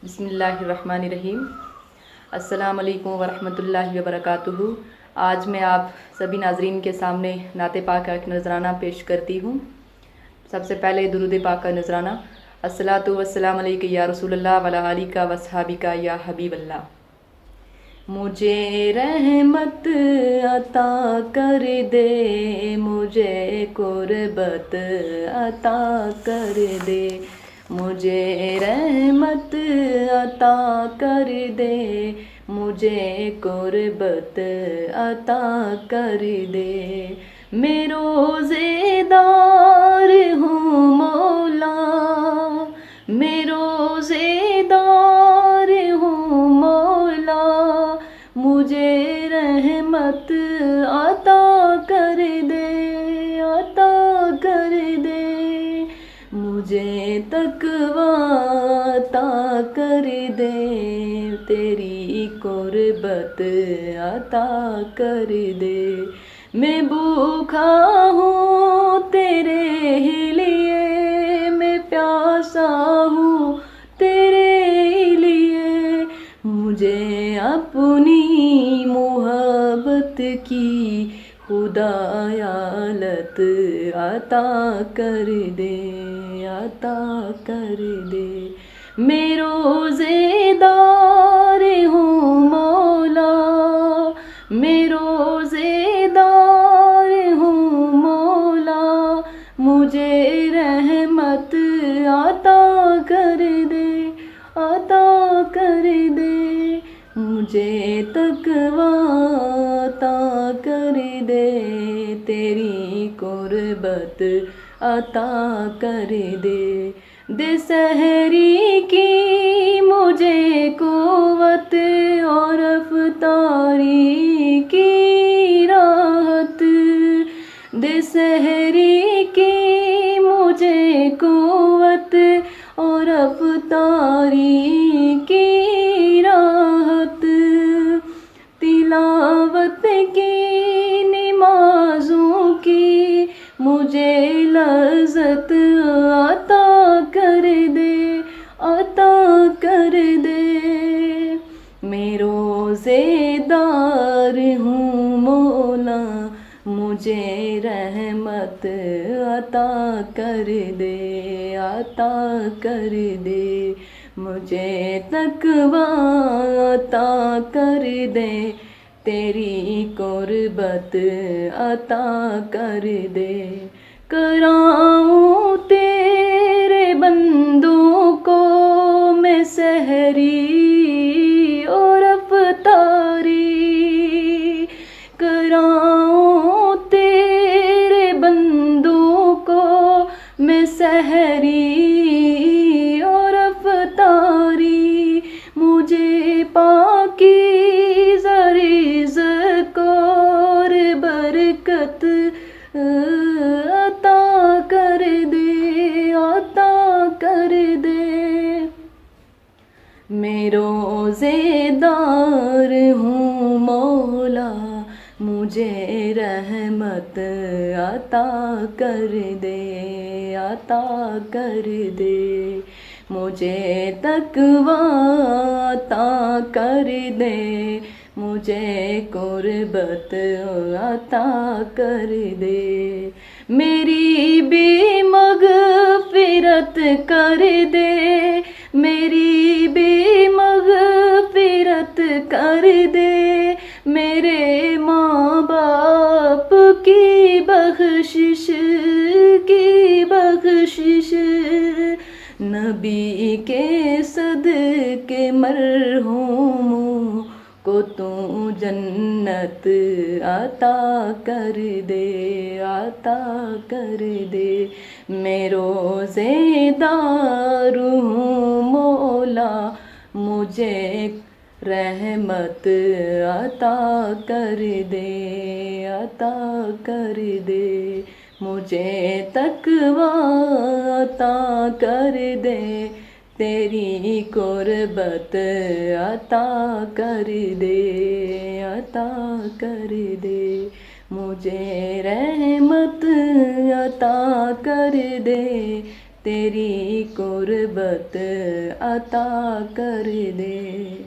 बिस्मिल्लाहिर्रहमानिर्रहीम। अस्सलाम वालेकुम वरहमतुल्लाहि वबरकातुहू। आज मैं आप सभी नाजरीन के सामने नाते पाक का एक नजराना पेश करती हूँ। सबसे पहले दुरूद पाक का नजराना। अस्सलातु वस्सलाम अलैका या रसूलल्लाह वला आलिका वसहाबिका या हबीबल्लाह। मुझे रहमत अता कर दे, मुझे कुर्बत अता कर दे, मुझे रहमत अता कर दे, मुझे कुर्बत अता कर दे। मैं रोज़ेदार हूँ मौला, मैं रोज़ेदार हूँ मौला, मुझे रहमत अता कर दे, अता कर दे, मुझे तकवा अता कर दे, तेरी कुर्बत अता कर दे। मैं भूखा हूँ तेरे लिए, मैं प्यासा हूँ तेरे लिए, मुझे अपनी मोहब्बत की खुदायालत अता कर दे, अता कर दे। मैं रोज़ेदार हूँ मौला, मैं रोज़ेदार हूँ मौला, मुझे रहमत अता कर दे, अता कर दे, मुझे तकवा अता कर दे, तेरी कुर्बत अता कर दे। दे सहरी की मुझे कुव्वत और अफ्तारी की राहत, दे सहरी की मुझे कुव्वत और अफ्तारी की राहत, तिलावत की नमाज़ों की मुझे लज़्ज़त अता कर दे, अता कर दे। मैं रोज़ेदार हूँ मौला, मुझे रहमत अता कर दे, अता कर दे, मुझे तकवा अता कर दे, तेरी कुर्बत अता कर दे। कराऊं तेरे बंदों को मैं सहरी और अफ्तारी, कराऊं तेरे बंदों को मैं सहरी और अफ्तारी, मुझे पाकीज़ा रिज़्क़ और बरकत अता कर दे, अता कर दे। मैं रोज़ेदार हूँ मौला, मुझे रहमत अता कर दे, अता कर दे, मुझे तकवा अता कर दे, मुझे कुर्बत अता कर दे। मेरी भी मग़फ़िरत कर दे, मेरी भी मग़फ़िरत कर दे, मेरे माँ बाप की बख़्शिश, की बख़्शिश, नबी के सदके मरहूमों को तू जन्नत अता कर दे, अता कर दे। मैं रोज़ेदार हूँ मौला, मुझे रहमत अता कर दे, अता कर दे, मुझे तकवा अता कर दे, तेरी कुर्बत अता कर दे, अता कर दे, मुझे रहमत अता कर दे, तेरी कुर्बत अता कर दे।